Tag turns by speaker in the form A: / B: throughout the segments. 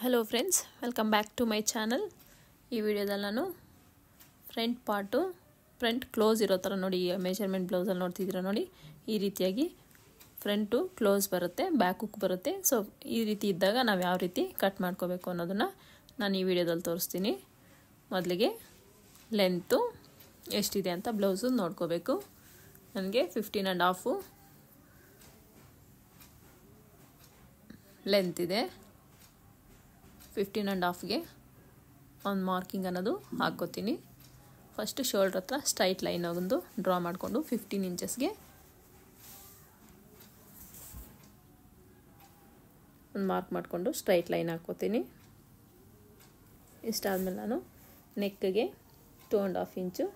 A: Hello friends, welcome back to my channel. ಈ ವಿಡಿಯೋದಲ್ಲಿ ನಾನು ಫ್ರಂಟ್ ಕ್ಲೋಸ್ ಇರೋ ಥರ ನೋಡಿ, ಮೆಜರ್ಮೆಂಟ್ ಬ್ಲೌಸಲ್ಲಿ ನೋಡ್ತಿದ್ದೀರಾ ನೋಡಿ, ಈ ರೀತಿಯಾಗಿ ಫ್ರಂಟು ಕ್ಲೋಸ್ ಬರುತ್ತೆ, ಬ್ಯಾಕ್ ಹುಕ್ ಬರುತ್ತೆ. ಸೊ ಈ ರೀತಿ ಇದ್ದಾಗ ನಾವು ಯಾವ ರೀತಿ ಕಟ್ ಮಾಡ್ಕೋಬೇಕು ಅನ್ನೋದನ್ನು ನಾನು ಈ ವಿಡಿಯೋದಲ್ಲಿ ತೋರಿಸ್ತೀನಿ. ಮೊದಲಿಗೆ ಲೆಂತು ಎಷ್ಟಿದೆ ಅಂತ ಬ್ಲೌಸು ನೋಡ್ಕೋಬೇಕು. ನನಗೆ 15.5 ಲೆಂತ್ ಇದೆ. 15.5ಗೆ ಒಂದು ಮಾರ್ಕಿಂಗ್ ಅನ್ನೋದು ಹಾಕ್ಕೋತೀನಿ. ಫಸ್ಟು ಶೋಲ್ಡ್ರ್ ಹತ್ರ ಸ್ಟ್ರೈಟ್ ಲೈನ್ ಒಂದು ಡ್ರಾ ಮಾಡಿಕೊಂಡು 15 ಇಂಚಸ್ಗೆ ಒಂದು ಮಾರ್ಕ್ ಮಾಡಿಕೊಂಡು ಸ್ಟ್ರೈಟ್ ಲೈನ್ ಹಾಕ್ಕೋತೀನಿ. ಇಷ್ಟಾದಮೇಲೆ ನಾನು ನೆಕ್ಗೆ 2.5 ಇಂಚು,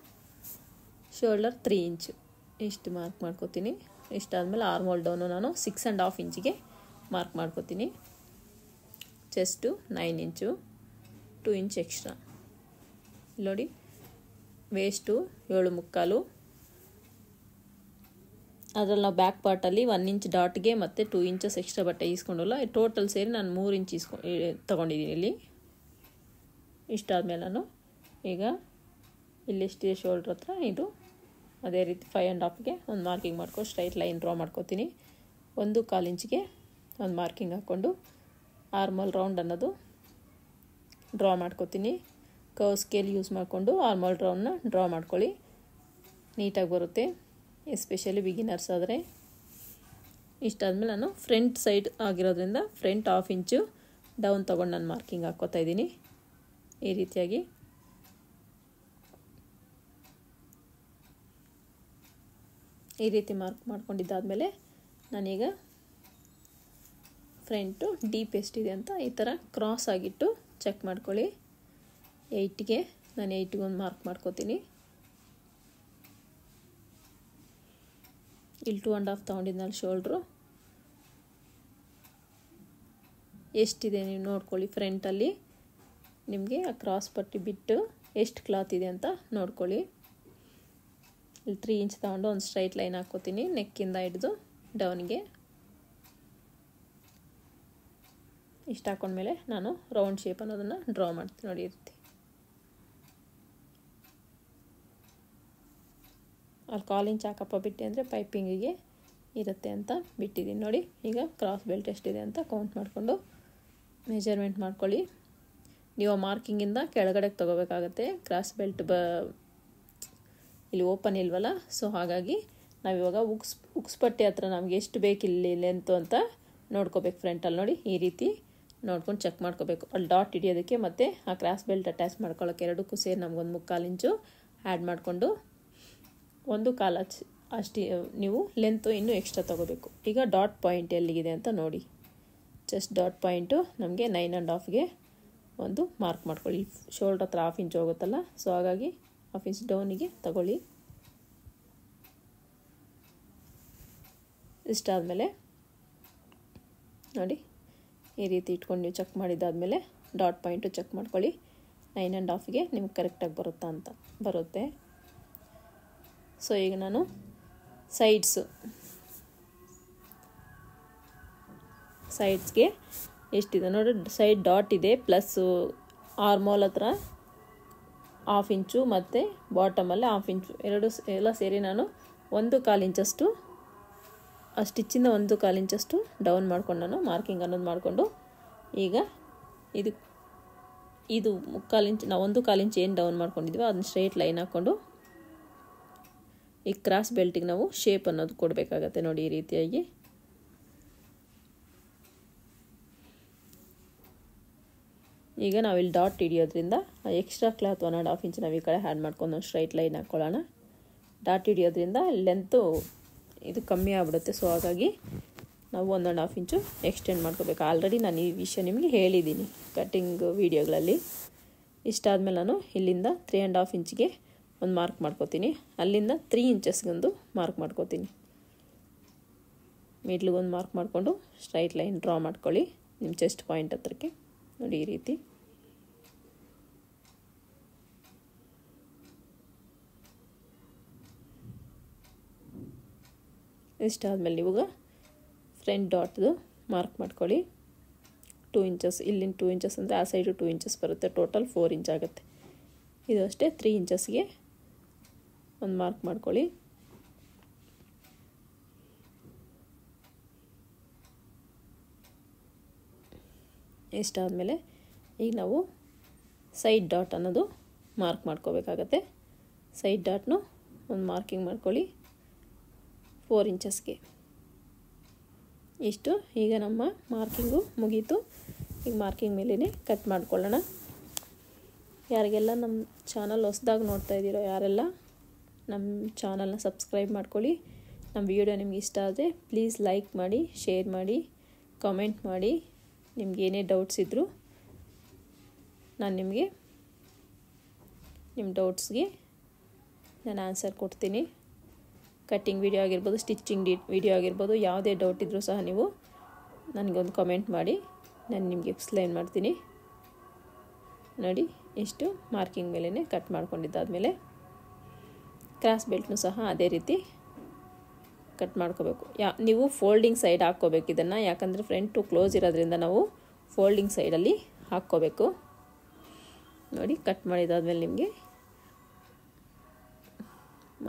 A: ಶೋಲ್ಡರ್ 3 ಇಂಚು ಇಷ್ಟು ಮಾರ್ಕ್ ಮಾಡ್ಕೋತೀನಿ. ಇಷ್ಟಾದಮೇಲೆ ಆರ್ಮ್ ಡೌನು ನಾನು 6.5 ಇಂಚಿಗೆ ಮಾರ್ಕ್ ಮಾಡ್ಕೋತೀನಿ. ಚೆಸ್ಟು 9 ಇಂಚು, 2 ಇಂಚ್ ಎಕ್ಸ್ಟ್ರಾ. ನೋಡಿ, ವೇಸ್ಟು 7.75. ಅದರಲ್ಲಿ ನಾವು ಬ್ಯಾಕ್ ಪಾರ್ಟಲ್ಲಿ 1 ಇಂಚ್ ಡಾಟ್ಗೆ ಮತ್ತು 2 ಇಂಚಸ್ ಎಕ್ಸ್ಟ್ರಾ ಬಟ್ಟೆ ಈಸ್ಕೊಂಡಲ್ಲ, ಟೋಟಲ್ ಸೇರಿ ನಾನು 3 ಇಂಚ್ ತೊಗೊಂಡಿದ್ದೀನಿ ಇಲ್ಲಿ. ಇಷ್ಟಾದಮೇಲೆ ನಾನು ಈಗ ಇಲ್ಲೆಷ್ಟಿದೆ ಶೋಲ್ಡ್ರ್ ಹತ್ರ, ಇದು ಅದೇ ರೀತಿ 5.5ಗೆ ಒಂದು ಮಾರ್ಕಿಂಗ್ ಮಾಡ್ಕೊಂಡು ಸ್ಟ್ರೈಟ್ ಲೈನ್ ಡ್ರಾ ಮಾಡ್ಕೋತೀನಿ. 1.25 ಇಂಚಿಗೆ ಒಂದು ಮಾರ್ಕಿಂಗ್ ಹಾಕ್ಕೊಂಡು ಆರ್ಮಲ್ ರೌಂಡ್ ಅನ್ನೋದು ಡ್ರಾ ಮಾಡ್ಕೋತೀನಿ. ಕರ್ವ್ ಸ್ಕೇಲ್ ಯೂಸ್ ಮಾಡಿಕೊಂಡು ಆರ್ಮಲ್ ರೌಂಡ್ನ ಡ್ರಾ ಮಾಡ್ಕೊಳ್ಳಿ, ನೀಟಾಗಿ ಬರುತ್ತೆ, ಎಸ್ಪೆಷಲಿ ಬಿಗಿನರ್ಸ್ ಆದರೆ. ಇಷ್ಟಾದಮೇಲೆ ನಾನು ಫ್ರಂಟ್ ಸೈಡ್ ಆಗಿರೋದ್ರಿಂದ ಫ್ರಂಟ್ 1/2 ಇಂಚು ಡೌನ್ ತೊಗೊಂಡು ನಾನು ಮಾರ್ಕಿಂಗ್ ಹಾಕ್ಕೋತಾ ಇದ್ದೀನಿ. ಈ ರೀತಿಯಾಗಿ ಮಾರ್ಕ್ ಮಾಡ್ಕೊಂಡಿದ್ದಾದಮೇಲೆ ನಾನೀಗ ಫ್ರಂಟು ಡೀಪ್ ಎಷ್ಟಿದೆ ಅಂತ ಈ ಥರ ಕ್ರಾಸ್ ಆಗಿಟ್ಟು ಚೆಕ್ ಮಾಡ್ಕೊಳ್ಳಿ. 8ಗೆ ನಾನು 8ಗೆ ಒಂದು ಮಾರ್ಕ್ ಮಾಡ್ಕೋತೀನಿ. ಇಲ್ಲಿ 2.5 ತೊಗೊಂಡಿದ್ನಲ್ಲಿ ಶೋಲ್ಡ್ರು ಎಷ್ಟಿದೆ ನೀವು ನೋಡ್ಕೊಳ್ಳಿ. ಫ್ರಂಟಲ್ಲಿ ನಿಮಗೆ ಆ ಕ್ರಾಸ್ ಪಟ್ಟಿ ಬಿಟ್ಟು ಎಷ್ಟು ಕ್ಲಾತ್ ಇದೆ ಅಂತ ನೋಡ್ಕೊಳ್ಳಿ. ಇಲ್ಲಿ 3 ಇಂಚ್ ತೊಗೊಂಡು ಒಂದು ಸ್ಟ್ರೈಟ್ ಲೈನ್ ಹಾಕ್ಕೋತೀನಿ, ನೆಕ್ಕಿಂದ ಹಿಡಿದು ಡೌನ್ಗೆ. ಇಷ್ಟು ಹಾಕೊಂಡ್ಮೇಲೆ ನಾನು ರೌಂಡ್ ಶೇಪ್ ಅನ್ನೋದನ್ನು ಡ್ರಾ ಮಾಡ್ತೀನಿ. ನೋಡಿ, ಈ ರೀತಿ ಅಲ್ಲಿ 1/4 ಇಂಚ್ ಹಾಕಪ್ಪ ಬಿಟ್ಟು ಅಂದರೆ ಪೈಪಿಂಗಿಗೆ ಇರುತ್ತೆ ಅಂತ ಬಿಟ್ಟಿದ್ದೀನಿ. ನೋಡಿ, ಈಗ ಕ್ರಾಸ್ ಬೆಲ್ಟ್ ಎಷ್ಟಿದೆ ಅಂತ ಕೌಂಟ್ ಮಾಡಿಕೊಂಡು ಮೆಜರ್ಮೆಂಟ್ ಮಾಡ್ಕೊಳ್ಳಿ. ನೀವು ಮಾರ್ಕಿಂಗಿಂದ ಕೆಳಗಡೆಗೆ ತೊಗೋಬೇಕಾಗತ್ತೆ. ಕ್ರಾಸ್ ಬೆಲ್ಟ್ ಇಲ್ಲಿ ಓಪನ್ ಇಲ್ವಲ್ಲ, ಸೊ ಹಾಗಾಗಿ ನಾವಿವಾಗ ಉಕ್ಸ್ ಪಟ್ಟಿ ಹತ್ರ ನಮಗೆ ಎಷ್ಟು ಬೇಕು ಇಲ್ಲಿ ಲೆಂತು ಅಂತ ನೋಡ್ಕೋಬೇಕು. ಫ್ರಂಟಲ್ಲಿ ನೋಡಿ, ಈ ರೀತಿ ನೋಡ್ಕೊಂಡು ಚೆಕ್ ಮಾಡ್ಕೋಬೇಕು. ಅಲ್ಲಿ ಡಾಟ್ ಹಿಡಿಯೋದಕ್ಕೆ ಮತ್ತು ಆ ಕ್ರಾಸ್ ಬೆಲ್ಟ್ ಅಟ್ಯಾಚ್ ಮಾಡ್ಕೊಳ್ಳೋಕೆ ಎರಡಕ್ಕೂ ಸೇರಿ ನಮಗೊಂದು 3/4 ಇಂಚು ಆ್ಯಡ್ ಮಾಡಿಕೊಂಡು 1/4 ಅಷ್ಟು ನೀವು ಲೆಂತು ಇನ್ನೂ ಎಕ್ಸ್ಟ್ರಾ ತೊಗೋಬೇಕು. ಈಗ ಡಾಟ್ ಪಾಯಿಂಟ್ ಎಲ್ಲಿಗಿದೆ ಅಂತ ನೋಡಿ. ಜಸ್ಟ್ ಡಾಟ್ ಪಾಯಿಂಟು ನಮಗೆ 9.5ಗೆ ಒಂದು ಮಾರ್ಕ್ ಮಾಡ್ಕೊಳ್ಳಿ. ಶೋಲ್ಡ್ರ್ ಹತ್ರ 1/2 ಇಂಚ್ ಹೋಗುತ್ತಲ್ಲ, ಸೊ ಹಾಗಾಗಿ 1/2 ಇಂಚ್ ಡೌನಿಗೆ ತಗೊಳ್ಳಿ. ಇಷ್ಟಾದಮೇಲೆ ನೋಡಿ, ಈ ರೀತಿ ಇಟ್ಕೊಂಡು ನೀವು ಚೆಕ್ ಮಾಡಿದ್ದಾದಮೇಲೆ ಡಾಟ್ ಪಾಯಿಂಟು ಚೆಕ್ ಮಾಡ್ಕೊಳ್ಳಿ. 9.5ಗೆ ನಿಮ್ಗೆ ಕರೆಕ್ಟಾಗಿ ಬರುತ್ತಾ ಅಂತ ಬರುತ್ತೆ. ಸೊ ಈಗ ನಾನು ಸೈಡ್ಸ್ಗೆ ಎಷ್ಟಿದೆ ನೋಡಿ, ಸೈಡ್ ಡಾಟ್ ಇದೆ, ಪ್ಲಸ್ಸು ಆರ್ಮೋಲ್ ಹತ್ರ 1/2 ಇಂಚು ಮತ್ತು ಬಾಟಮಲ್ಲಿ 1/2 ಇಂಚು ಎಲ್ಲ ಸೇರಿ ನಾನು 1/4 ಇಂಚಷ್ಟು ಆ ಸ್ಟಿಚ್ಚಿಂದ 1/4 ಇಂಚಷ್ಟು ಡೌನ್ ಮಾಡ್ಕೊಂಡು ನಾನು ಮಾರ್ಕಿಂಗ್ ಅನ್ನೋದು ಮಾಡಿಕೊಂಡು, ಈಗ ಇದು 3/4 ಇಂಚ್ ನಾವು 1/4 ಇಂಚ್ ಏನು ಡೌನ್ ಮಾಡ್ಕೊಂಡಿದ್ವಿ ಅದನ್ನ ಸ್ಟ್ರೈಟ್ ಲೈನ್ ಹಾಕ್ಕೊಂಡು ಈ ಕ್ರಾಸ್ ಬೆಲ್ಟಿಗೆ ನಾವು ಶೇಪ್ ಅನ್ನೋದು ಕೊಡಬೇಕಾಗತ್ತೆ. ನೋಡಿ, ಈ ರೀತಿಯಾಗಿ ಈಗ ನಾವಿಲ್ಲಿ ಡಾಟ್ ಹಿಡಿಯೋದ್ರಿಂದ ಎಕ್ಸ್ಟ್ರಾ ಕ್ಲಾತ್ 1.5 ಇಂಚ್ ನಾವು ಈ ಕಡೆ ಆ್ಯಡ್ ಮಾಡ್ಕೊಂಡು ನಾವು ಸ್ಟ್ರೈಟ್ ಲೈನ್ ಹಾಕ್ಕೊಳ್ಳೋಣ. ಡಾಟ್ ಹಿಡಿಯೋದ್ರಿಂದ ಲೆಂತು ಇದು ಕಮ್ಮಿ ಆಗ್ಬಿಡುತ್ತೆ, ಸೊ ಹಾಗಾಗಿ ನಾವು 1.5 ಇಂಚು ಎಕ್ಸ್ಟೆಂಡ್ ಮಾಡ್ಕೋಬೇಕು. ಆಲ್ರೆಡಿ ನಾನು ಈ ವಿಷಯ ನಿಮಗೆ ಹೇಳಿದ್ದೀನಿ ಕಟ್ಟಿಂಗ್ ವೀಡಿಯೋಗಳಲ್ಲಿ. ಇಷ್ಟಾದಮೇಲೆ ನಾನು ಇಲ್ಲಿಂದ 3.5 ಇಂಚಿಗೆ ಒಂದು ಮಾರ್ಕ್ ಮಾಡ್ಕೋತೀನಿ. ಅಲ್ಲಿಂದ 3 ಇಂಚಸ್ಗೊಂದು ಮಾರ್ಕ್ ಮಾಡ್ಕೋತೀನಿ. ಮಿಡ್ಲಿಗೊಂದು ಮಾರ್ಕ್ ಮಾಡಿಕೊಂಡು ಸ್ಟ್ರೈಟ್ ಲೈನ್ ಡ್ರಾ ಮಾಡ್ಕೊಳ್ಳಿ ನಿಮ್ಮ ಚೆಸ್ಟ್ ಪಾಯಿಂಟ್ ಹತ್ರಕ್ಕೆ. ನೋಡಿ, ಈ ರೀತಿ ಇಷ್ಟಾದಮೇಲೆ ಇವಾಗ ಫ್ರಂಟ್ ಡಾಟ್ದು ಮಾರ್ಕ್ ಮಾಡ್ಕೊಳ್ಳಿ. 2 ಇಂಚಸ್, ಇಲ್ಲಿಂದ 2 ಇಂಚಸ್ ಅಂದರೆ ಆ ಸೈಡು 2 ಇಂಚಸ್ ಬರುತ್ತೆ. ಟೋಟಲ್ 4 ಇಂಚ್ ಆಗುತ್ತೆ. ಇದು ಅಷ್ಟೇ 3 ಇಂಚಸ್ಗೆ ಒಂದು ಮಾರ್ಕ್ ಮಾಡ್ಕೊಳ್ಳಿ. ಇಷ್ಟಾದಮೇಲೆ ಈಗ ನಾವು ಸೈಡ್ ಡಾಟ್ ಅನ್ನೋದು ಮಾರ್ಕ್ ಮಾಡ್ಕೋಬೇಕಾಗತ್ತೆ. ಸೈಡ್ ಡಾಟ್ನು ಒಂದು ಮಾರ್ಕಿಂಗ್ ಮಾಡ್ಕೊಳ್ಳಿ 4 ಇಂಚಸ್ಗೆ. ಇಷ್ಟು. ಈಗ ನಮ್ಮ ಮಾರ್ಕಿಂಗು ಮುಗೀತು. ಈಗ ಮಾರ್ಕಿಂಗ್ ಮೇಲೇ ಕಟ್ ಮಾಡ್ಕೊಳ್ಳೋಣ. ಯಾರಿಗೆಲ್ಲ ನಮ್ಮ ಚಾನಲ್ ಹೊಸ್ದಾಗಿ ನೋಡ್ತಾ ಇದ್ದೀರೋ ಯಾರೆಲ್ಲ ನಮ್ಮ ಚಾನಲ್ನ ಸಬ್ಸ್ಕ್ರೈಬ್ ಮಾಡ್ಕೊಳ್ಳಿ. ನಮ್ಮ ವಿಡಿಯೋ ನಿಮ್ಗೆ ಇಷ್ಟ ಆದರೆ ಪ್ಲೀಸ್ ಲೈಕ್ ಮಾಡಿ, ಶೇರ್ ಮಾಡಿ, ಕಾಮೆಂಟ್ ಮಾಡಿ. ನಿಮ್ಗೆ ಏನೇ ಡೌಟ್ಸ್ ಇದ್ದರೂ ನಾನು ನಿಮಗೆ ನಿಮ್ಮ ಡೌಟ್ಸ್ಗೆ ನಾನು ಆನ್ಸರ್ ಕೊಡ್ತೀನಿ. ಕಟ್ಟಿಂಗ್ ವಿಡಿಯೋ ಆಗಿರ್ಬೋದು, ಸ್ಟಿಚಿಂಗ್ ವಿಡಿಯೋ ಆಗಿರ್ಬೋದು, ಯಾವುದೇ ಡೌಟ್ ಇದ್ದರೂ ಸಹ ನೀವು ನನಗೊಂದು ಕಮೆಂಟ್ ಮಾಡಿ, ನಾನು ನಿಮಗೆ ಎಕ್ಸ್ಪ್ಲೈನ್ ಮಾಡ್ತೀನಿ. ನೋಡಿ, ಇಷ್ಟು ಮಾರ್ಕಿಂಗ್ ಮೇಲೇ ಕಟ್ ಮಾಡ್ಕೊಂಡಿದ್ದಾದಮೇಲೆ ಕ್ರಾಸ್ ಬೆಲ್ಟ್ನು ಸಹ ಅದೇ ರೀತಿ ಕಟ್ ಮಾಡ್ಕೋಬೇಕು. ನೀವು ಫೋಲ್ಡಿಂಗ್ ಸೈಡ್ ಹಾಕ್ಕೋಬೇಕು ಇದನ್ನು, ಯಾಕಂದರೆ ಫ್ರಂಟು ಕ್ಲೋಸ್ ಇರೋದ್ರಿಂದ ನಾವು ಫೋಲ್ಡಿಂಗ್ ಸೈಡಲ್ಲಿ ಹಾಕ್ಕೋಬೇಕು. ನೋಡಿ, ಕಟ್ ಮಾಡಿದಾದ್ಮೇಲೆ ನಿಮಗೆ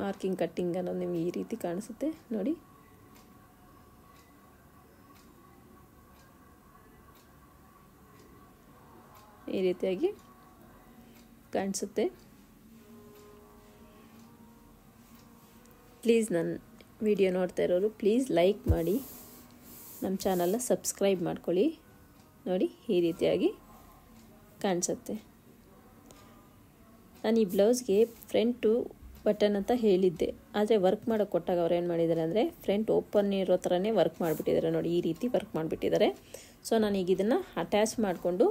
A: ಮಾರ್ಕಿಂಗ್ ಕಟ್ಟಿಂಗ್ ಅನ್ನೋದು ನಿಮಗೆ ಈ ರೀತಿ ಕಾಣಿಸುತ್ತೆ. ನೋಡಿ, ಈ ರೀತಿಯಾಗಿ ಕಾಣಿಸುತ್ತೆ. ಪ್ಲೀಸ್ ನನ್ನ ವಿಡಿಯೋ ನೋಡ್ತಾ ಇರೋರು ಪ್ಲೀಸ್ ಲೈಕ್ ಮಾಡಿ, ನಮ್ಮ ಚಾನಲ್ನ ಸಬ್ಸ್ಕ್ರೈಬ್ ಮಾಡ್ಕೊಳ್ಳಿ. ನೋಡಿ, ಈ ರೀತಿಯಾಗಿ ಕಾಣಿಸುತ್ತೆ. ನಾನು ಈ ಬ್ಲೌಸ್ಗೆ ಫ್ರಂಟು ಬಟನ್ ಅಂತ ಹೇಳಿದ್ದೆ, ಆದರೆ ವರ್ಕ್ ಮಾಡೋಕ್ಕೆ ಕೊಟ್ಟಾಗ ಅವ್ರು ಏನು ಮಾಡಿದ್ದಾರೆ ಅಂದರೆ ಫ್ರಂಟ್ ಓಪನ್ ಇರೋ ಥರನೇ ವರ್ಕ್ ಮಾಡಿಬಿಟ್ಟಿದ್ದಾರೆ. ನೋಡಿ, ಈ ರೀತಿ ವರ್ಕ್ ಮಾಡಿಬಿಟ್ಟಿದ್ದಾರೆ. ಸೊ ನಾನೀಗ ಇದನ್ನು ಅಟ್ಯಾಚ್ ಮಾಡಿಕೊಂಡು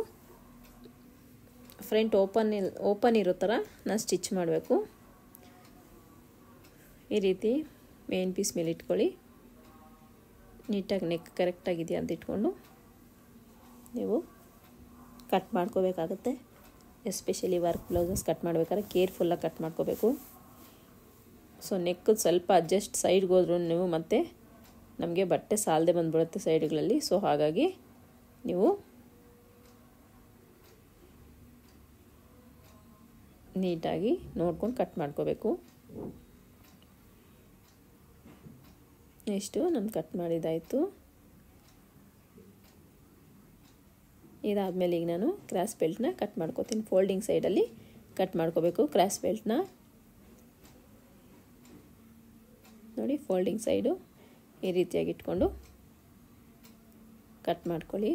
A: ಫ್ರಂಟ್ ಓಪನ್ ಇರೋ ಥರ ನಾನು ಸ್ಟಿಚ್ ಮಾಡಬೇಕು. ಈ ರೀತಿ ಮೇನ್ ಪೀಸ್ ಮೇಲೆ ಇಟ್ಕೊಳ್ಳಿ. ನೀಟಾಗಿ ನೆಕ್ ಕರೆಕ್ಟಾಗಿದೆಯಾ ಅಂತ ಇಟ್ಕೊಂಡು ನೀವು ಕಟ್ ಮಾಡ್ಕೋಬೇಕಾಗತ್ತೆ. ಎಸ್ಪೆಷಲಿ ವರ್ಕ್ ಬ್ಲೌಸಸ್ ಕಟ್ ಮಾಡಬೇಕಾದ್ರೆ ಕೇರ್ಫುಲ್ಲಾಗಿ ಕಟ್ ಮಾಡ್ಕೋಬೇಕು. ಸೊ ನೆಕ್ ಸ್ವಲ್ಪ ಅಡ್ಜಸ್ಟ್ ಸೈಡ್ಗೆ ಹೋದ್ರೂ ನೀವು ಮತ್ತೆ ನಮಗೆ ಬಟ್ಟೆ ಸಾಲದೆ ಬಂದುಬಿಡುತ್ತೆ ಸೈಡ್ಗಳಲ್ಲಿ. ಸೊ ಹಾಗಾಗಿ ನೀವು ನೀಟಾಗಿ ನೋಡ್ಕೊಂಡು ಕಟ್ ಮಾಡ್ಕೋಬೇಕು. ಇಷ್ಟು ನಾನು ಕಟ್ ಮಾಡಿದ್ದಾಯಿತು. ಇದಾದಮೇಲೆ ಈಗ ನಾನು ಕ್ರಾಸ್ ಬೆಲ್ಟ್ನ ಕಟ್ ಮಾಡ್ಕೋತೀನಿ. ಫೋಲ್ಡಿಂಗ್ ಸೈಡಲ್ಲಿ ಕಟ್ ಮಾಡ್ಕೋಬೇಕು ಕ್ರಾಸ್ ಬೆಲ್ಟ್ನ. ನೋಡಿ, ಫೋಲ್ಡಿಂಗ್ ಸೈಡು ಈ ರೀತಿಯಾಗಿ ಇಟ್ಕೊಂಡು ಕಟ್ ಮಾಡ್ಕೊಳ್ಳಿ.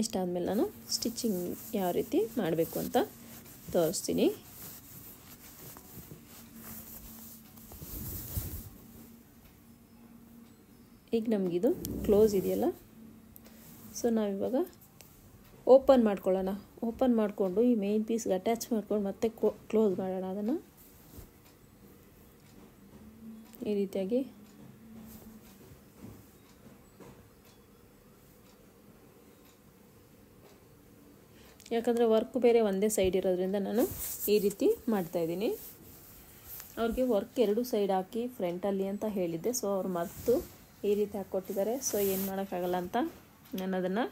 A: ಇಷ್ಟಾದಮೇಲೆ ನಾನು ಸ್ಟಿಚಿಂಗ್ ಯಾವ ರೀತಿ ಮಾಡಬೇಕು ಅಂತ ತೋರಿಸ್ತೀನಿ. ಈಗ ನಮಗಿದು ಕ್ಲೋಸ್ ಇದೆಯಲ್ಲ, ಸೊ ನಾವಿವಾಗ ಓಪನ್ ಮಾಡ್ಕೊಳ್ಳೋಣ. ಓಪನ್ ಮಾಡಿಕೊಂಡು ಈ ಮೇನ್ ಪೀಸ್ಗೆ ಅಟ್ಯಾಚ್ ಮಾಡ್ಕೊಂಡು ಮತ್ತೆ ಕ್ಲೋಸ್ ಮಾಡೋಣ ಅದನ್ನು. ಈ ರೀತಿಯಾಗಿ ಯಾಕಂದರೆ ವರ್ಕ್ ಬೇರೆ ಒಂದೇ ಸೈಡ್ ಇರೋದ್ರಿಂದ ನಾನು ಈ ರೀತಿ ಮಾಡ್ತಾಯಿದ್ದೀನಿ. ಅವ್ರಿಗೆ ವರ್ಕ್ 2 ಸೈಡ್ ಹಾಕಿ ಫ್ರಂಟಲ್ಲಿ ಅಂತ ಹೇಳಿದ್ದೆ. ಸೊ ಅವ್ರು ಮತ್ತು ಈ ರೀತಿ ಹಾಕ್ಕೊಟ್ಟಿದ್ದಾರೆ. ಸೊ ಏನು ಮಾಡೋಕ್ಕಾಗಲ್ಲ ಅಂತ ನಾನು ಅದನ್ನು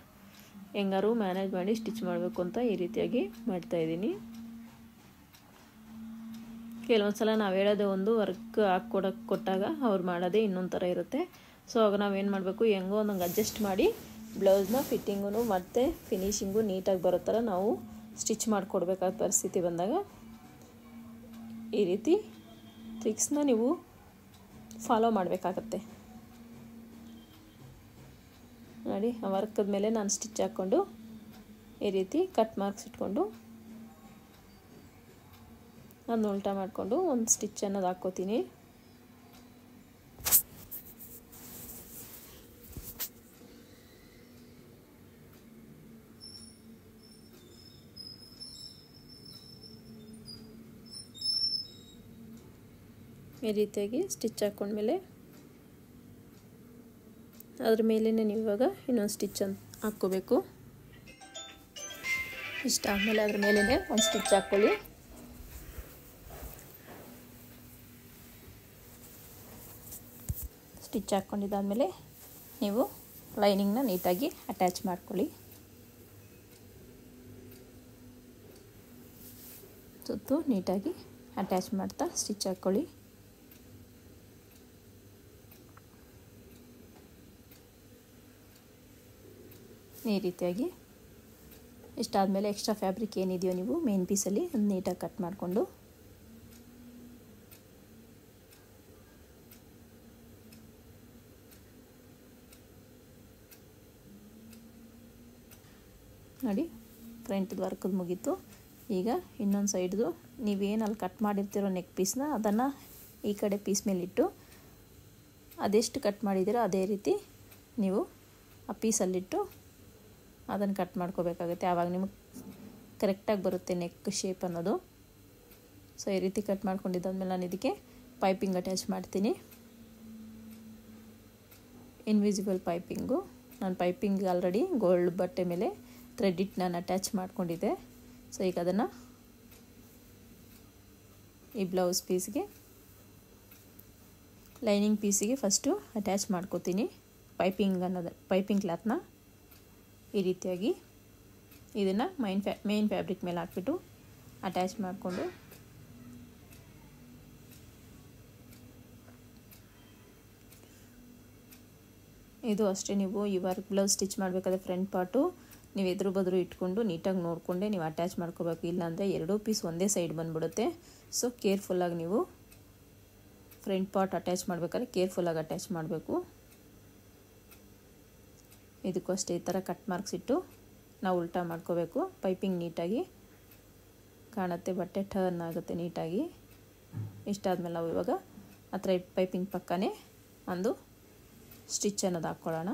A: ಹೆಂಗಾರು ಮ್ಯಾನೇಜ್ ಮಾಡಿ ಸ್ಟಿಚ್ ಮಾಡಬೇಕು ಅಂತ ಈ ರೀತಿಯಾಗಿ ಮಾಡ್ತಾಯಿದ್ದೀನಿ. ಕೆಲವೊಂದು ಸಲ ನಾವು ಹೇಳೋದೇ ಒಂದು, ವರ್ಕ್ ಕೊಟ್ಟಾಗ ಅವ್ರು ಮಾಡೋದೇ ಇನ್ನೊಂದು ಥರ ಇರುತ್ತೆ. ಸೊ ಆಗ ನಾವೇನು ಮಾಡಬೇಕು, ಹೆಂಗೋ ಒಂದಂಗೆ ಅಡ್ಜಸ್ಟ್ ಮಾಡಿ ಬ್ಲೌಸ್ನ ಫಿಟ್ಟಿಂಗು ಮತ್ತು ಫಿನಿಶಿಂಗು ನೀಟಾಗಿ ಬರೋ ಥರ ನಾವು ಸ್ಟಿಚ್ ಮಾಡಿಕೊಡ್ಬೇಕಾದ ಪರಿಸ್ಥಿತಿ ಬಂದಾಗ ಈ ರೀತಿ ಟ್ರಿಕ್ಸ್ನ ನೀವು ಫಾಲೋ ಮಾಡಬೇಕಾಗತ್ತೆ. ನೋಡಿ, ಆ ವರ್ಕದ ಮೇಲೆ ನಾನು ಸ್ಟಿಚ್ ಹಾಕ್ಕೊಂಡು ಈ ರೀತಿ ಕಟ್ ಮಾರ್ಕ್ಸ್ ಇಟ್ಕೊಂಡು ಅದನ್ನ ಉಲ್ಟಾ ಮಾಡಿಕೊಂಡು ಒಂದು ಸ್ಟಿಚ್ ಅನ್ನೋದು ಹಾಕ್ಕೋತೀನಿ. ಈ ರೀತಿಯಾಗಿ ಸ್ಟಿಚ್ ಹಾಕ್ಕೊಂಡ್ಮೇಲೆ ಅದ್ರ ಮೇಲೇ ನೀವು ಇವಾಗ ಇನ್ನೊಂದು ಸ್ಟಿಚ್ ಅಂತ ಹಾಕ್ಕೋಬೇಕು. ಇಷ್ಟಾದಮೇಲೆ ಅದ್ರ ಮೇಲೇ ಒಂದು ಸ್ಟಿಚ್ ಹಾಕ್ಕೊಳ್ಳಿ. ಸ್ಟಿಚ್ ಹಾಕ್ಕೊಂಡಿದ್ದಾದಮೇಲೆ ನೀವು ಲೈನಿಂಗ್ನ ನೀಟಾಗಿ ಅಟ್ಯಾಚ್ ಮಾಡ್ಕೊಳ್ಳಿ. ಸುತ್ತು ನೀಟಾಗಿ ಅಟ್ಯಾಚ್ ಮಾಡ್ತಾ ಸ್ಟಿಚ್ ಹಾಕ್ಕೊಳ್ಳಿ. ಈ ರೀತಿಯಾಗಿ ಇಷ್ಟಾದಮೇಲೆ ಎಕ್ಸ್ಟ್ರಾ ಫ್ಯಾಬ್ರಿಕ್ ಏನಿದೆಯೋ ನೀವು ಮೇನ್ ಪೀಸಲ್ಲಿ ಒಂದು ನೀಟಾಗಿ ಕಟ್ ಮಾಡಿಕೊಂಡು ನೋಡಿ ಫ್ರಂಟ್ದು ವರ್ಕದು ಮುಗೀತು. ಈಗ ಇನ್ನೊಂದು ಸೈಡ್ದು ನೀವೇನು ಅಲ್ಲಿ ಕಟ್ ಮಾಡಿರ್ತೀರೋ ನೆಕ್ ಪೀಸ್ನ ಅದನ್ನು ಈ ಕಡೆ ಪೀಸ್ ಮೇಲಿಟ್ಟು ಅದೆಷ್ಟು ಕಟ್ ಮಾಡಿದ್ದೀರೋ ಅದೇ ರೀತಿ ನೀವು ಆ ಪೀಸಲ್ಲಿಟ್ಟು ಅದನ್ನು ಕಟ್ ಮಾಡ್ಕೋಬೇಕಾಗುತ್ತೆ. ಆವಾಗ ನಿಮಗೆ ಕರೆಕ್ಟಾಗಿ ಬರುತ್ತೆ ನೆಕ್ ಶೇಪ್ ಅನ್ನೋದು. ಸೊ ಈ ರೀತಿ ಕಟ್ ಮಾಡ್ಕೊಂಡಿದ್ದಾದ್ಮೇಲೆ ನಾನು ಇದಕ್ಕೆ ಪೈಪಿಂಗ್ ಅಟ್ಯಾಚ್ ಮಾಡ್ತೀನಿ. Invisible piping. ನಾನು ಪೈಪಿಂಗ್ ಆಲ್ರೆಡಿ ಗೋಲ್ಡ್ ಬಟ್ಟೆ ಮೇಲೆ ಥ್ರೆಡ್ ಇಟ್ಟು ನಾನು ಅಟ್ಯಾಚ್ ಮಾಡ್ಕೊಂಡಿದ್ದೆ. ಸೊ ಈಗ ಅದನ್ನು ಈ ಬ್ಲೌಸ್ ಪೀಸ್ಗೆ ಲೈನಿಂಗ್ ಪೀಸಿಗೆ ಫಸ್ಟು ಅಟ್ಯಾಚ್ ಮಾಡ್ಕೋತೀನಿ. ಪೈಪಿಂಗ್ ಕ್ಲಾತ್ನ ಈ ರೀತಿಯಾಗಿ ಇದನ್ನು ಮೇನ್ ಫ್ಯಾಬ್ರಿಕ್ ಮೇಲೆ ಹಾಕ್ಬಿಟ್ಟು ಅಟ್ಯಾಚ್ ಮಾಡಿಕೊಂಡು ಇದು ಅಷ್ಟೇ. ನೀವು ಈ ವರ್ಕ್ ಬ್ಲೌಸ್ ಸ್ಟಿಚ್ ಮಾಡಬೇಕಾದ್ರೆ ಫ್ರಂಟ್ ಪಾರ್ಟು ನೀವು ಎದುರು ಬದ್ರು ಇಟ್ಕೊಂಡು ನೀಟಾಗಿ ನೋಡಿಕೊಂಡೆ ನೀವು ಅಟ್ಯಾಚ್ ಮಾಡ್ಕೋಬೇಕು. ಇಲ್ಲಾಂದರೆ ಎರಡೂ ಪೀಸ್ ಒಂದೇ ಸೈಡ್ ಬಂದುಬಿಡುತ್ತೆ. ಸೊ ಕೇರ್ಫುಲ್ಲಾಗಿ ನೀವು ಫ್ರಂಟ್ ಪಾರ್ಟ್ ಅಟ್ಯಾಚ್ ಮಾಡಬೇಕಾದ್ರೆ ಕೇರ್ಫುಲ್ಲಾಗಿ ಅಟ್ಯಾಚ್ ಮಾಡಬೇಕು. ಇದಕ್ಕೂ ಅಷ್ಟೇ ಈ ಥರ ಕಟ್ ಮಾರ್ಕ್ಸ್ ಇಟ್ಟು ನಾವು ಉಲ್ಟಾ ಮಾಡ್ಕೋಬೇಕು. ಪೈಪಿಂಗ್ ನೀಟಾಗಿ ಕಾಣುತ್ತೆ, ಬಟ್ಟೆ ಟರ್ನ್ ಆಗುತ್ತೆ ನೀಟಾಗಿ. ಇಷ್ಟಾದಮೇಲೆ ನಾವು ಇವಾಗ ಆ ಥ್ರೆಡ್ ಪೈಪಿಂಗ್ ಪಕ್ಕನೇ ಒಂದು ಸ್ಟಿಚ್ ಅನ್ನೋದು ಹಾಕ್ಕೊಳ್ಳೋಣ.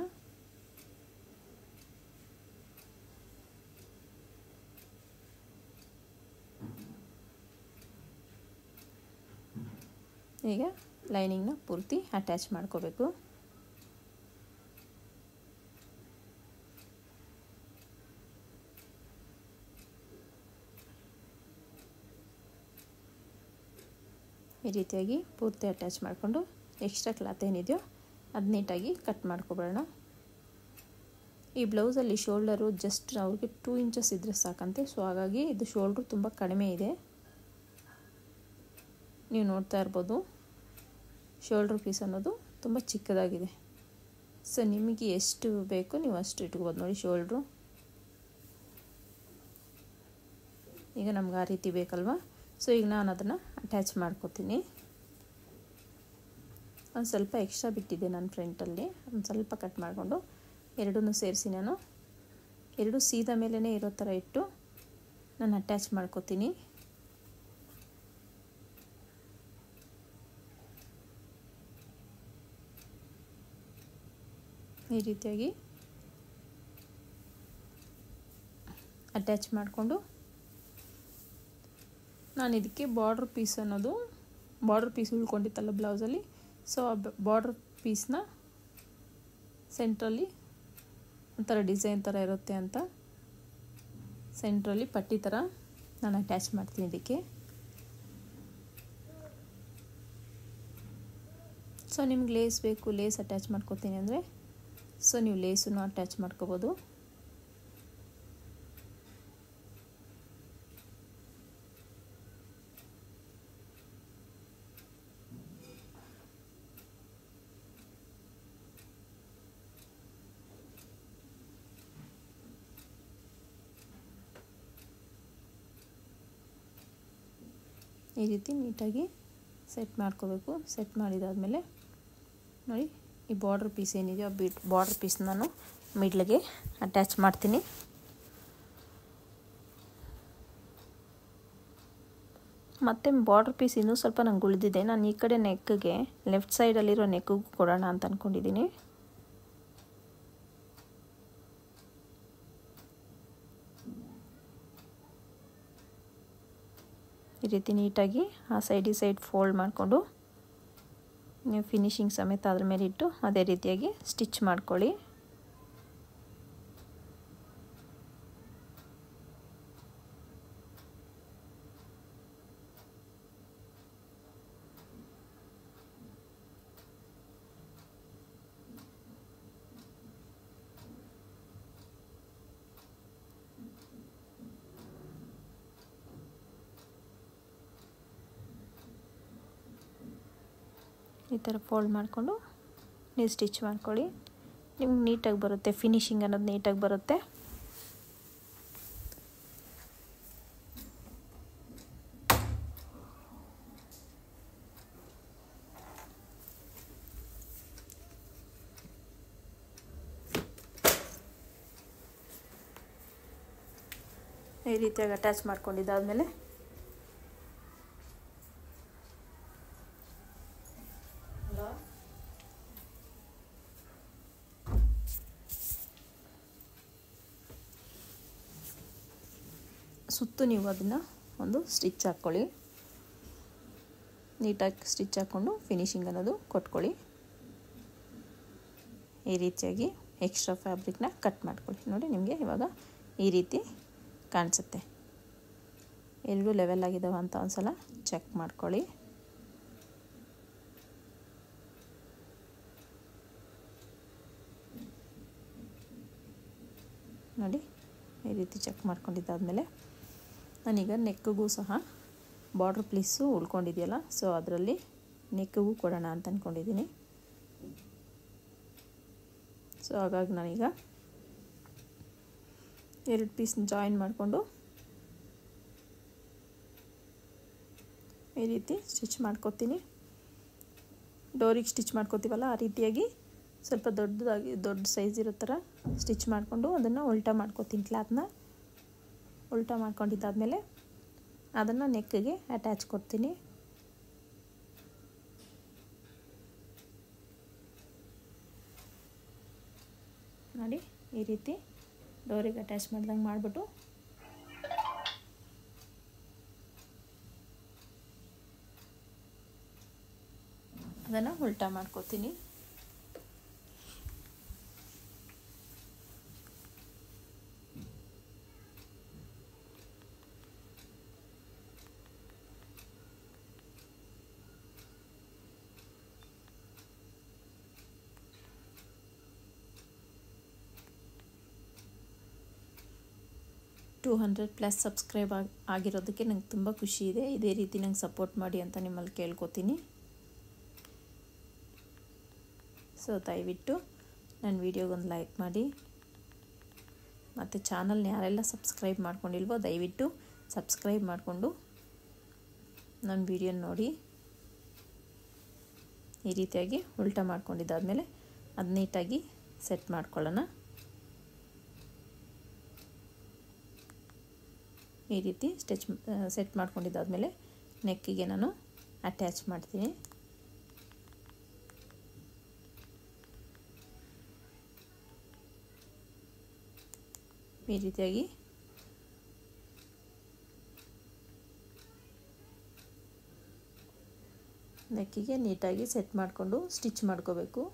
A: ಈಗ ಲೈನಿಂಗ್ನ ಪೂರ್ತಿ ಅಟ್ಯಾಚ್ ಮಾಡ್ಕೋಬೇಕು. ಈ ರೀತಿಯಾಗಿ ಪೂರ್ತಿ ಅಟ್ಯಾಚ್ ಮಾಡಿಕೊಂಡು ಎಕ್ಸ್ಟ್ರಾ ಕ್ಲಾತ್ ಏನಿದೆಯೋ ಅದು ನೀಟಾಗಿ ಕಟ್ ಮಾಡ್ಕೊಬೇಡ. ಈ ಬ್ಲೌಸಲ್ಲಿ ಶೋಲ್ಡರು ಜಸ್ಟ್ ಅವ್ರಿಗೆ 2 ಇಂಚಸ್ ಇದ್ದರೆ ಸಾಕಂತೆ. ಸೊ ಹಾಗಾಗಿ ಇದು ಶೋಲ್ಡ್ರು ತುಂಬ ಕಡಿಮೆ ಇದೆ. ನೀವು ನೋಡ್ತಾ ಇರ್ಬೋದು ಶೋಲ್ಡ್ರ್ ಪೀಸ್ ಅನ್ನೋದು ತುಂಬ ಚಿಕ್ಕದಾಗಿದೆ. ಸೊ ನಿಮಗೆ ಎಷ್ಟು ಬೇಕು ನೀವು ಅಷ್ಟು ಇಟ್ಕೋಬೋದು. ನೋಡಿ ಶೋಲ್ಡ್ರು ಈಗ ನಮ್ಗೆ ಆ ರೀತಿ ಬೇಕಲ್ವ. ಸೊ ಈಗ ನಾನು ಅದನ್ನು ಅಟ್ಯಾಚ್ ಮಾಡ್ಕೋತೀನಿ. ಒಂದು ಸ್ವಲ್ಪ ಎಕ್ಸ್ಟ್ರಾ ಬಿಟ್ಟಿದ್ದೆ ನಾನು ಫ್ರಂಟಲ್ಲಿ, ಒಂದು ಸ್ವಲ್ಪ ಕಟ್ ಮಾಡಿಕೊಂಡು ಎರಡನ್ನೂ ಸೇರಿಸಿ ನಾನು ಎರಡು ಸೀದಾ ಮೇಲೇ ಇರೋ ಥರ ಇಟ್ಟು ನಾನು ಅಟ್ಯಾಚ್ ಮಾಡ್ಕೋತೀನಿ. ಈ ರೀತಿಯಾಗಿ ಅಟ್ಯಾಚ್ ಮಾಡಿಕೊಂಡು ನಾನು ಇದಕ್ಕೆ ಬಾರ್ಡ್ರ್ ಪೀಸ್ ಅನ್ನೋದು ಬಾರ್ಡ್ರ್ ಪೀಸ್ ಉಳ್ಕೊಂಡಿತ್ತಲ್ಲ ಬ್ಲೌಸಲ್ಲಿ. ಸೊ ಆ ಬಾರ್ಡ್ರ್ ಪೀಸ್ನ ಸೆಂಟ್ರಲ್ಲಿ ಒಂಥರ ಡಿಸೈನ್ ಥರ ಇರುತ್ತೆ ಅಂತ ಸೆಂಟ್ರಲ್ಲಿ ಪಟ್ಟಿ ಥರ ನಾನು ಅಟ್ಯಾಚ್ ಮಾಡ್ತೀನಿ ಇದಕ್ಕೆ. ಸೊ ನಿಮ್ಗೆ ಲೇಸ್ ಬೇಕು, ಲೇಸ್ ಅಟ್ಯಾಚ್ ಮಾಡ್ಕೋತೀನಿ ಅಂದರೆ ಸೊ ನೀವು ಲೇಸನ್ನು ಅಟ್ಯಾಚ್ ಮಾಡ್ಕೋಬೋದು. ಈ ರೀತಿ ನೀಟಾಗಿ ಸೆಟ್ ಮಾಡ್ಕೋಬೇಕು. ಸೆಟ್ ಮಾಡಿದಾದಮೇಲೆ ನೋಡಿ ಈ ಬಾರ್ಡ್ರ್ ಪೀಸ್ ಏನಿದೆಯೋ ಬಾರ್ಡ್ರ್ ಪೀಸ್ ನಾನು ಮಿಡ್ಲಿಗೆ ಅಟ್ಯಾಚ್ ಮಾಡ್ತೀನಿ. ಮತ್ತು ಬಾರ್ಡ್ರ್ ಪೀಸ್ ಇನ್ನೂ ಸ್ವಲ್ಪ ನಂಗೆ ಉಳಿದಿದೆ. ನಾನು ಈ ಕಡೆ ನೆಕ್ಗೆ ಲೆಫ್ಟ್ ಸೈಡಲ್ಲಿರೋ ನೆಕ್ಕಿಗೂ ಕೊಡೋಣ ಅಂತ ಅಂದ್ಕೊಂಡಿದ್ದೀನಿ. ಈ ರೀತಿ ನೀಟಾಗಿ ಆ ಸೈಡ್ ಫೋಲ್ಡ್ ಮಾಡಿಕೊಂಡು ನೀವು ಫಿನಿಶಿಂಗ್ ಸಮೇತ ಅದ್ರ ಮೇಲೆ ಇಟ್ಟು ಅದೇ ರೀತಿಯಾಗಿ ಸ್ಟಿಚ್ ಮಾಡ್ಕೊಳ್ಳಿ. ಈ ಥರ ಫೋಲ್ಡ್ ಮಾಡಿಕೊಂಡು ನೀವು ಸ್ಟಿಚ್ ಮಾಡ್ಕೊಳ್ಳಿ. ನಿಮ್ಗೆ ನೀಟಾಗಿ ಬರುತ್ತೆ, ಫಿನಿಶಿಂಗ್ ಅನ್ನೋದು ನೀಟಾಗಿ ಬರುತ್ತೆ. ಈ ರೀತಿಯಾಗಿ ಅಟ್ಯಾಚ್ ಮಾಡ್ಕೊಂಡಿದ್ದಾದಮೇಲೆ ಸುತ್ತು ನೀವು ಅದನ್ನು ಒಂದು ಸ್ಟಿಚ್ ಹಾಕ್ಕೊಳ್ಳಿ. ನೀಟಾಗಿ ಸ್ಟಿಚ್ ಹಾಕ್ಕೊಂಡು ಫಿನಿಶಿಂಗ್ ಅನ್ನೋದು ಕೊಟ್ಕೊಳ್ಳಿ. ಈ ರೀತಿಯಾಗಿ ಎಕ್ಸ್ಟ್ರಾ ಫ್ಯಾಬ್ರಿಕ್ನ ಕಟ್ ಮಾಡ್ಕೊಳ್ಳಿ. ನೋಡಿ, ನಿಮಗೆ ಇವಾಗ ಈ ರೀತಿ ಕಾಣಿಸುತ್ತೆ. ಎರಡೂ ಲೆವೆಲ್ ಆಗಿದ್ದಾವೆ ಅಂತ ಒಂದ್ಸಲ ಚೆಕ್ ಮಾಡ್ಕೊಳ್ಳಿ. ನೋಡಿ, ಈ ರೀತಿ ಚೆಕ್ ಮಾಡ್ಕೊಂಡಿದ್ದಾದಮೇಲೆ ನಾನೀಗ ನೆಕ್ಕಿಗೂ ಸಹ ಬಾರ್ಡ್ರ್ ಪೀಸು ಉಳ್ಕೊಂಡಿದೆಯಲ್ಲ, ಸೊ ಅದರಲ್ಲಿ ನೆಕ್ಕಿಗೂ ಕೊಡೋಣ ಅಂತ ಅಂದ್ಕೊಂಡಿದ್ದೀನಿ. ಸೊ ಹಾಗಾಗಿ ನಾನೀಗ 2 ಪೀಸ್ನ ಜಾಯಿನ್ ಮಾಡಿಕೊಂಡು ಈ ರೀತಿ ಸ್ಟಿಚ್ ಮಾಡ್ಕೊತೀನಿ. ಡೋರಿಗೆ ಸ್ಟಿಚ್ ಮಾಡ್ಕೊತೀವಲ್ಲ ಆ ರೀತಿಯಾಗಿ ಸ್ವಲ್ಪ ದೊಡ್ಡ ಸೈಜ್ ಇರೋ ಥರ ಸ್ಟಿಚ್ ಮಾಡಿಕೊಂಡು ಅದನ್ನು ಉಲ್ಟಾ ಮಾಡ್ಕೊತೀನಿ. ಕ್ಲಾತ್ನ ಉಲ್ಟಾ ಮಾಡ್ಕೊಂಡಿದ್ದಾದಮೇಲೆ ಅದನ್ನು ನೆಕ್ಕಿಗೆ ಅಟ್ಯಾಚ್ ಕೊಡ್ತೀನಿ. ನೋಡಿ, ಈ ರೀತಿ ಡೋರಿಗೆ ಅಟ್ಯಾಚ್ ಮಾಡ್ದಂಗೆ ಮಾಡಿಬಿಟ್ಟು ಅದನ್ನು ಉಲ್ಟಾ ಮಾಡ್ಕೊತೀನಿ. ಟು 200+ ಸಬ್ಸ್ಕ್ರೈಬ್ ಆಗಿರೋದಕ್ಕೆ ನಂಗೆ ತುಂಬ ಖುಷಿ ಇದೆ. ಇದೇ ರೀತಿ ನಂಗೆ ಸಪೋರ್ಟ್ ಮಾಡಿ ಅಂತ ನಿಮ್ಮಲ್ಲಿ ಕೇಳ್ಕೊತೀನಿ. ಸೊ ದಯವಿಟ್ಟು ನನ್ನ ವಿಡಿಯೋಗೊಂದು ಲೈಕ್ ಮಾಡಿ, ಮತ್ತು ಚಾನಲ್ನ ಯಾರೆಲ್ಲ ಸಬ್ಸ್ಕ್ರೈಬ್ ಮಾಡ್ಕೊಂಡಿಲ್ವೋ ದಯವಿಟ್ಟು ಸಬ್ಸ್ಕ್ರೈಬ್ ಮಾಡಿಕೊಂಡು ನನ್ನ ವಿಡಿಯೋ ನೋಡಿ. ಈ ರೀತಿಯಾಗಿ ಉಲ್ಟಾ ಮಾಡ್ಕೊಂಡಿದ್ದಾದಮೇಲೆ ಅದು ನೀಟಾಗಿ ಸೆಟ್ ಮಾಡ್ಕೊಳ್ಳೋಣ. ಈ ರೀತಿ ಸೆಟ್ ಮಾಡ್ಕೊಂಡಿದ್ದಾದಮೇಲೆ ನೆಕ್ಕಿಗೆ ನಾನು ಅಟ್ಯಾಚ್ ಮಾಡ್ತೀನಿ. ಈ ರೀತಿಯಾಗಿ ನೆಕ್ಕಿಗೆ ನೀಟಾಗಿ ಸೆಟ್ ಮಾಡಿಕೊಂಡು ಸ್ಟಿಚ್ ಮಾಡ್ಕೋಬೇಕು.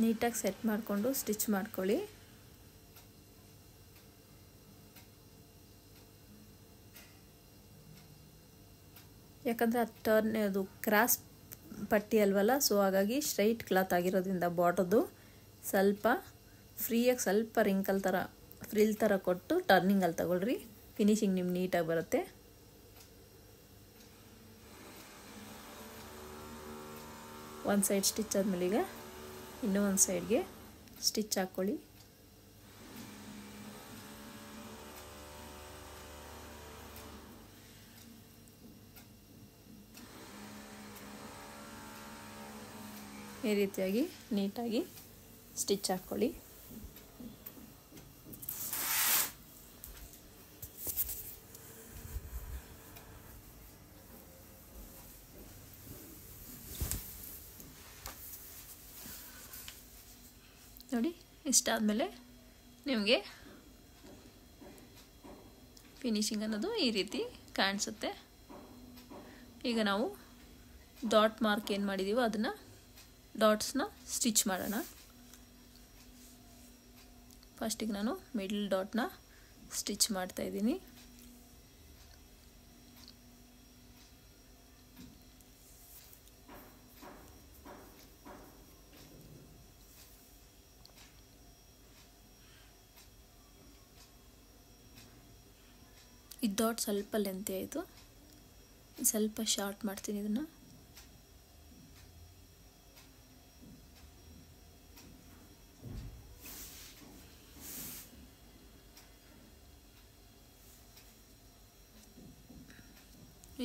A: ನೀಟಾಗಿ ಸೆಟ್ ಮಾಡಿಕೊಂಡು ಸ್ಟಿಚ್ ಮಾಡ್ಕೊಳ್ಳಿ. ಯಾಕಂದರೆ ಅದು ಕ್ರಾಸ್ ಪಟ್ಟಿ ಅಲ್ವಲ್ಲ, ಸೊ ಹಾಗಾಗಿ ಸ್ಟ್ರೈಟ್ ಕ್ಲಾತ್ ಆಗಿರೋದ್ರಿಂದ ಬಾರ್ಡ್ರದು ಸ್ವಲ್ಪ ಫ್ರೀಯಾಗಿ ಸ್ವಲ್ಪ ರಿಂಕಲ್ ಥರ ಫ್ರಿಲ್ ಥರ ಕೊಟ್ಟು ಟರ್ನಿಂಗಲ್ಲಿ ತಗೊಳ್ರಿ. ಫಿನಿಶಿಂಗ್ ನಿಮ್ಗೆ ನೀಟಾಗಿ ಬರುತ್ತೆ. ಒಂದು ಸೈಡ್ ಸ್ಟಿಚ್ ಆದಮೇಲೆ ಈಗ ಇನ್ನೂ ಒಂದು ಸೈಡ್ಗೆ ಸ್ಟಿಚ್ ಹಾಕ್ಕೊಳ್ಳಿ. ಈ ರೀತಿಯಾಗಿ ನೀಟಾಗಿ ಸ್ಟಿಚ್ ಹಾಕ್ಕೊಳ್ಳಿ. ನೋಡಿ, ಇಷ್ಟಾದಮೇಲೆ ನಿಮಗೆ ಫಿನಿಶಿಂಗ್ ಅನ್ನೋದು ಈ ರೀತಿ ಕಾಣಿಸುತ್ತೆ. ಈಗ ನಾವು ಡಾಟ್ ಮಾರ್ಕ್ ಏನು ಮಾಡಿದ್ದೀವೋ ಅದನ್ನು ಡಾಟ್ಸ್ನ ಸ್ಟಿಚ್ ಮಾಡೋಣ. ಫಸ್ಟಿಗೆ ನಾನು ಮಿಡ್ಲ್ ಡಾಟ್ನ ಸ್ಟಿಚ್ ಮಾಡ್ತಾಯಿದ್ದೀನಿ. ಈ ಡಾಟ್ ಸ್ವಲ್ಪ ಲೆಂತಿ ಆಯಿತು, ಸ್ವಲ್ಪ ಶಾರ್ಟ್ ಮಾಡ್ತೀನಿ ಇದನ್ನು.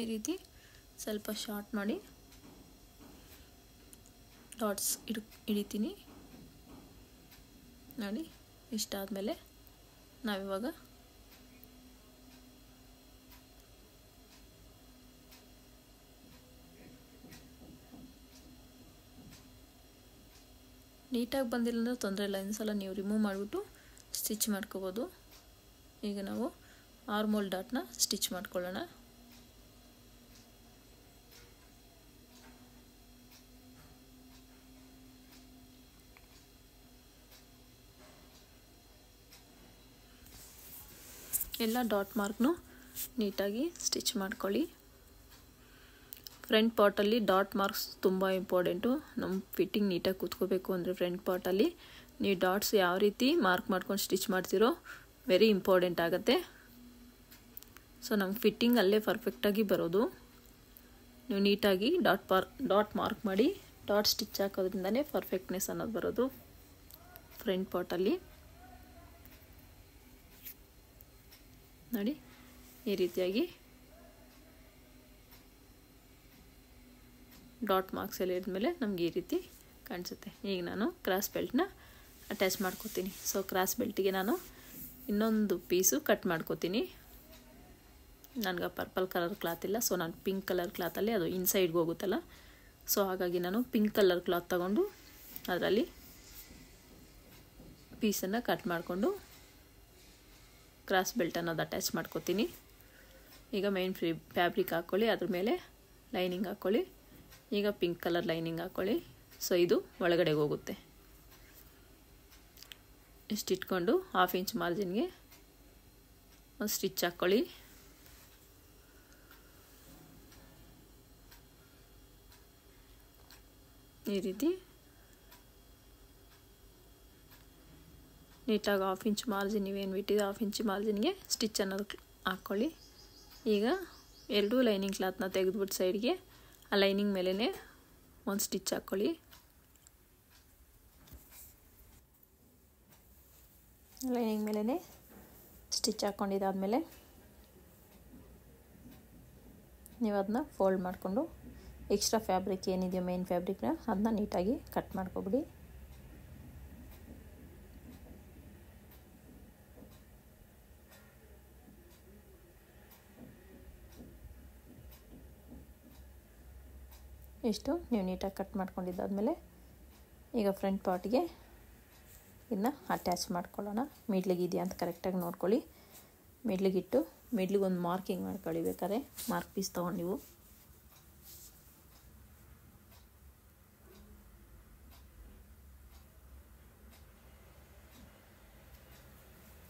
A: ಈ ರೀತಿ ಸ್ವಲ್ಪ ಶಾರ್ಟ್ ಮಾಡಿ ಡಾಟ್ಸ್ ಹಿಡಿತೀನಿ ನೋಡಿ. ಇಷ್ಟಾದಮೇಲೆ ನಾವಿವಾಗ ನೀಟಾಗಿ ಬಂದಿಲ್ಲ ಅಂದರೆ ತೊಂದರೆ ಇಲ್ಲ, ಇನ್ನೊಂದ್ಸಲ ನೀವು ರಿಮೂವ್ ಮಾಡಿಬಿಟ್ಟು ಸ್ಟಿಚ್ ಮಾಡ್ಕೋಬೋದು. ಈಗ ನಾವು ಆರ್ಮೋಲ್ ಡಾಟ್ನ ಸ್ಟಿಚ್ ಮಾಡ್ಕೊಳ್ಳೋಣ. ಎಲ್ಲ ಡಾಟ್ ಮಾರ್ಕ್ನು ನೀಟಾಗಿ ಸ್ಟಿಚ್ ಮಾಡ್ಕೊಳ್ಳಿ. ಫ್ರಂಟ್ ಪಾರ್ಟಲ್ಲಿ ಡಾಟ್ ಮಾರ್ಕ್ಸ್ ತುಂಬ ಇಂಪಾರ್ಟೆಂಟು. ನಮ್ಮ ಫಿಟ್ಟಿಂಗ್ ನೀಟಾಗಿ ಕೂತ್ಕೋಬೇಕು ಅಂದರೆ ಫ್ರಂಟ್ ಪಾರ್ಟಲ್ಲಿ ನೀವು ಡಾಟ್ಸ್ ಯಾವ ರೀತಿ ಮಾರ್ಕ್ ಮಾಡ್ಕೊಂಡು ಸ್ಟಿಚ್ ಮಾಡ್ತೀರೋ ವೆರಿ ಇಂಪಾರ್ಟೆಂಟ್ ಆಗುತ್ತೆ. ಸೊ ನಮ್ಮ ಫಿಟ್ಟಿಂಗ್ ಅಲ್ಲೇ ಪರ್ಫೆಕ್ಟಾಗಿ ಬರೋದು. ನೀವು ನೀಟಾಗಿ ಡಾಟ್ ಮಾರ್ಕ್ ಮಾಡಿ ಡಾಟ್ ಸ್ಟಿಚ್ ಹಾಕೋದ್ರಿಂದನೇ ಪರ್ಫೆಕ್ಟ್ನೆಸ್ ಅನ್ನೋದು ಬರೋದು ಫ್ರಂಟ್ ಪಾರ್ಟಲ್ಲಿ. ನೋಡಿ ಈ ರೀತಿಯಾಗಿ ಡಾಟ್ ಮಾರ್ಕ್ಸ್ ಎಲ್ಲ ಇದ್ಮೇಲೆ ನಮಗೆ ಈ ರೀತಿ ಕಾಣಿಸುತ್ತೆ. ಈಗ ನಾನು ಕ್ರಾಸ್ ಬೆಲ್ಟ್ನ ಅಟ್ಯಾಚ್ ಮಾಡ್ಕೋತೀನಿ. ಸೊ ಕ್ರಾಸ್ ಬೆಲ್ಟಿಗೆ ನಾನು ಇನ್ನೊಂದು ಪೀಸು ಕಟ್ ಮಾಡ್ಕೋತೀನಿ. ನನಗೆ ಪರ್ಪಲ್ ಕಲರ್ ಕ್ಲಾತ್ ಇಲ್ಲ, ಸೊ ನಾನು ಪಿಂಕ್ ಕಲರ್ ಕ್ಲಾತಲ್ಲಿ ಅದು ಇನ್ಸೈಡ್ಗೆ ಹೋಗುತ್ತಲ್ಲ, ಸೊ ಹಾಗಾಗಿ ನಾನು ಪಿಂಕ್ ಕಲರ್ ಕ್ಲಾತ್ ತಗೊಂಡು ಅದರಲ್ಲಿ ಪೀಸನ್ನು ಕಟ್ ಮಾಡಿಕೊಂಡು ಕ್ರಾಸ್ ಬೆಲ್ಟ್ ಅನ್ನೋದು ಅಟ್ಯಾಚ್ ಮಾಡ್ಕೋತೀನಿ. ಈಗ ಮೇನ್ ಫ್ಯಾಬ್ರಿಕ್ ಹಾಕ್ಕೊಳ್ಳಿ, ಅದ್ರ ಮೇಲೆ ಲೈನಿಂಗ್ ಹಾಕ್ಕೊಳ್ಳಿ. ಈಗ ಪಿಂಕ್ ಕಲರ್ ಲೈನಿಂಗ್ ಹಾಕ್ಕೊಳ್ಳಿ. ಸೊ ಇದು ಒಳಗಡೆಗೆ ಹೋಗುತ್ತೆ. ಇಷ್ಟಿಟ್ಕೊಂಡು 1/2 ಇಂಚ್ ಮಾರ್ಜಿನ್ಗೆ ಒಂದು ಸ್ಟಿಚ್ ಹಾಕ್ಕೊಳ್ಳಿ. ಈ ರೀತಿ ನೀಟಾಗಿ 1/2 ಇಂಚ್ ಮಾರ್ಜಿನ್ ನೀವೇನು ಬಿಟ್ಟಿದೆ 1/2 ಇಂಚ್ ಮಾರ್ಜಿನ್ಗೆ ಸ್ಟಿಚ್ ಅನ್ನೋದು ಹಾಕ್ಕೊಳ್ಳಿ. ಈಗ ಎರಡೂ ಲೈನಿಂಗ್ ಕ್ಲಾತ್ನ ತೆಗೆದುಬಿಟ್ಟು ಸೈಡ್ಗೆ ಆ ಲೈನಿಂಗ್ ಮೇಲೇ ಒಂದು ಸ್ಟಿಚ್ ಹಾಕ್ಕೊಳ್ಳಿ. ಲೈನಿಂಗ್ ಮೇಲೇ ಸ್ಟಿಚ್ ಹಾಕ್ಕೊಂಡಿದ್ದಾದಮೇಲೆ ನೀವು ಅದನ್ನ ಫೋಲ್ಡ್ ಮಾಡಿಕೊಂಡು ಎಕ್ಸ್ಟ್ರಾ ಫ್ಯಾಬ್ರಿಕ್ ಏನಿದೆಯೋ ಮೇನ್ ಫ್ಯಾಬ್ರಿಕ್ನ ಅದನ್ನ ನೀಟಾಗಿ ಕಟ್ ಮಾಡ್ಕೊಬಿಡಿ. ಇಷ್ಟು ನೀವು ನೀಟಾಗಿ ಕಟ್ ಮಾಡ್ಕೊಂಡಿದ್ದಾದಮೇಲೆ ಈಗ ಫ್ರಂಟ್ ಪಾರ್ಟ್ಗೆ ಇದನ್ನ ಅಟ್ಯಾಚ್ ಮಾಡ್ಕೊಳ್ಳೋಣ. ಮಿಡ್ಲಿಗೆ ಇದೆಯಾ ಅಂತ ಕರೆಕ್ಟಾಗಿ ನೋಡ್ಕೊಳ್ಳಿ. ಮಿಡ್ಲಿಗಿಟ್ಟು ಮಿಡ್ಲಿಗೆ ಒಂದು ಮಾರ್ಕಿಂಗ್ ಮಾಡ್ಕೊಳ್ಳಿ. ಬೇಕಾದ್ರೆ ಮಾರ್ಕ್ ಪೀಸ್ ತೊಗೊಂಡು ನೀವು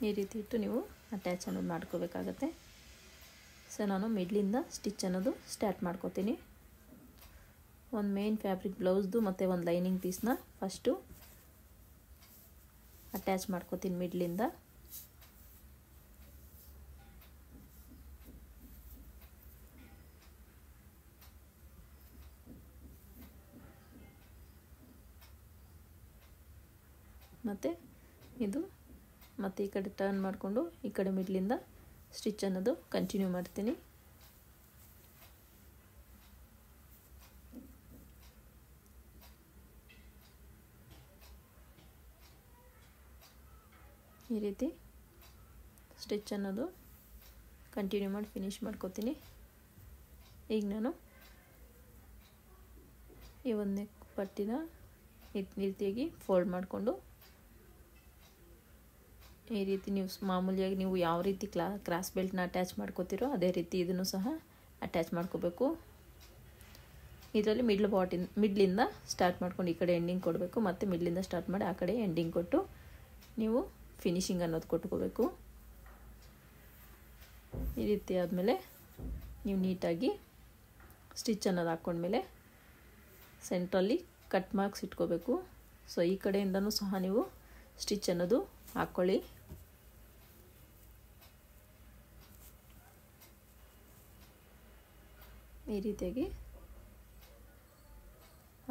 A: ಈ ರೀತಿ ಇಟ್ಟು ನೀವು ಅಟ್ಯಾಚ್ ಅನ್ನೋದು ಮಾಡ್ಕೋಬೇಕಾಗತ್ತೆ. ಸೊ ನಾನು ಮಿಡ್ಲಿಂದ ಸ್ಟಿಚ್ ಅನ್ನೋದು ಸ್ಟಾರ್ಟ್ ಮಾಡ್ಕೋತೀನಿ. ಒಂದು ಮೇನ್ ಫ್ಯಾಬ್ರಿಕ್ ಬ್ಲೌಸ್ದು ಮತ್ತು ಒಂದು ಲೈನಿಂಗ್ ಪೀಸ್ನ ಫಸ್ಟು ಅಟ್ಯಾಚ್ ಮಾಡ್ಕೋತೀನಿ ಮಿಡ್ಲಿಂದ. ಮತ್ತು ಇದು ಮತ್ತು ಈ ಕಡೆ ಟರ್ನ್ ಮಾಡಿಕೊಂಡು ಈ ಕಡೆ ಮಿಡ್ಲಿಂದ ಸ್ಟಿಚ್ ಅನ್ನೋದು ಕಂಟಿನ್ಯೂ ಮಾಡ್ತೀನಿ. ಈ ರೀತಿ ಸ್ಟಿಚ್ ಅನ್ನೋದು ಕಂಟಿನ್ಯೂ ಮಾಡಿ ಫಿನಿಶ್ ಮಾಡ್ಕೋತೀನಿ. ಈಗ ನಾನು ಈ ಒಂದು ನೆಕ್ ಪಟ್ಟಿನ ಈ ರೀತಿಯಾಗಿ ಫೋಲ್ಡ್ ಮಾಡಿಕೊಂಡು ಈ ರೀತಿ ನೀವು ಮಾಮೂಲಿಯಾಗಿ ನೀವು ಯಾವ ರೀತಿ ಕ್ರಾಸ್ ಬೆಲ್ಟ್ನ ಅಟ್ಯಾಚ್ ಮಾಡ್ಕೋತೀರೋ ಅದೇ ರೀತಿ ಇದನ್ನು ಸಹ ಅಟ್ಯಾಚ್ ಮಾಡ್ಕೋಬೇಕು. ಇದರಲ್ಲಿ ಮಿಡ್ಲಿಂದ ಸ್ಟಾರ್ಟ್ ಮಾಡ್ಕೊಂಡು ಈ ಕಡೆ ಎಂಡಿಂಗ್ ಕೊಡಬೇಕು, ಮತ್ತು ಮಿಡ್ಲಿಂದ ಸ್ಟಾರ್ಟ್ ಮಾಡಿ ಆ ಕಡೆ ಎಂಡಿಂಗ್ ಕೊಟ್ಟು ನೀವು ಫಿನಿಶಿಂಗ್ ಅನ್ನೋದು ಕೊಟ್ಕೋಬೇಕು. ಈ ರೀತಿ ಆದಮೇಲೆ ನೀವು ನೀಟಾಗಿ ಸ್ಟಿಚ್ ಅನ್ನೋದು ಹಾಕ್ಕೊಂಡ್ಮೇಲೆ ಸೆಂಟ್ರಲ್ಲಿ ಕಟ್ ಮಾರ್ಕ್ಸ್ ಇಟ್ಕೋಬೇಕು. ಸೊ ಈ ಕಡೆಯಿಂದನೂ ಸಹ ನೀವು ಸ್ಟಿಚ್ ಅನ್ನೋದು ಹಾಕ್ಕೊಳ್ಳಿ. ಈ ರೀತಿಯಾಗಿ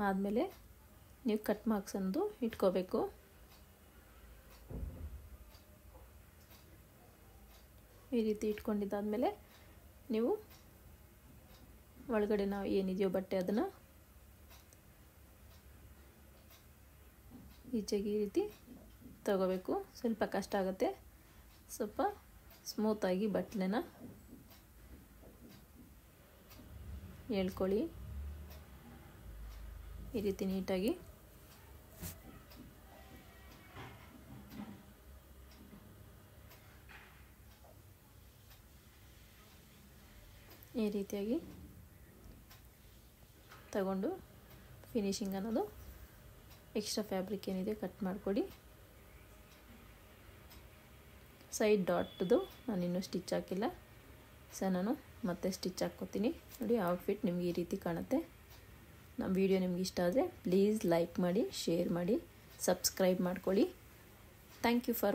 A: ಆದಮೇಲೆ ನೀವು ಕಟ್ ಮಾರ್ಕ್ಸ್ ಅಂದು ಇಟ್ಕೋಬೇಕು. ಈ ರೀತಿ ಇಟ್ಕೊಂಡಿದ್ದಾದಮೇಲೆ ನೀವು ಒಳಗಡೆ ನಾವು ಏನಿದೆಯೋ ಬಟ್ಟೆ ಅದನ್ನು ಈಚೆಗೆ ಈ ರೀತಿ ತಗೋಬೇಕು. ಸ್ವಲ್ಪ ಕಷ್ಟ ಆಗುತ್ತೆ, ಸ್ವಲ್ಪ ಸ್ಮೂತಾಗಿ ಬಟ್ಟೆನ ಎಳ್ಕೊಳ್ಳಿ. ಈ ರೀತಿ ನೀಟಾಗಿ ಈ ರೀತಿಯಾಗಿ ತಗೊಂಡು ಫಿನಿಶಿಂಗ್ ಅನ್ನೋದು ಎಕ್ಸ್ಟ್ರಾ ಫ್ಯಾಬ್ರಿಕ್ ಏನಿದೆ ಕಟ್ ಮಾಡಿಕೊಡಿ. ಸೈಡ್ ಡಾಟ್ದು ನಾನಿನ್ನೂ ಸ್ಟಿಚ್ ಹಾಕಿಲ್ಲ, ನಾನು ಮತ್ತೆ ಸ್ಟಿಚ್ ಹಾಕ್ಕೋತೀನಿ. ನೋಡಿ ಔಟ್ಫಿಟ್ ನಿಮಗೆ ಈ ರೀತಿ ಕಾಣುತ್ತೆ. ನಮ್ಮ ವಿಡಿಯೋ ನಿಮ್ಗೆ ಇಷ್ಟ ಆದರೆ ಪ್ಲೀಸ್ ಲೈಕ್ ಮಾಡಿ, ಶೇರ್ ಮಾಡಿ, ಸಬ್ಸ್ಕ್ರೈಬ್ ಮಾಡ್ಕೊಳ್ಳಿ. Thank you for